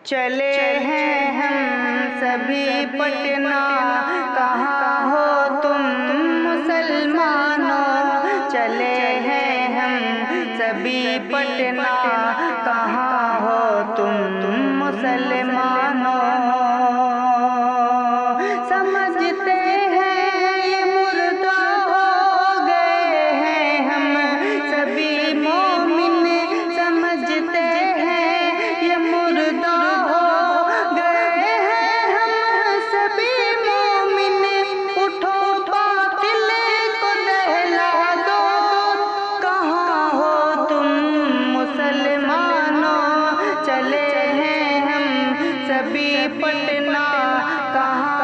چلے ہیں ہم سبھی پٹنہ، کہاں ہو تم مسلمانوں؟ چلے ہیں ہم سبھی پٹنہ، کہاں ہو تم مسلمانوں؟ سمجھتے ہیں یہ مردہ ہو گئے ہیں ہم سبھی مومن، سمجھتے ہیں یہ مردہ ہو گئے ہیں ہم سبھی مومن۔ اٹھو باطل کو دہلا دو، کہاں ہو تم مسلمانوں؟ چلے ہیں ہم سبھی پٹنہ، کہاں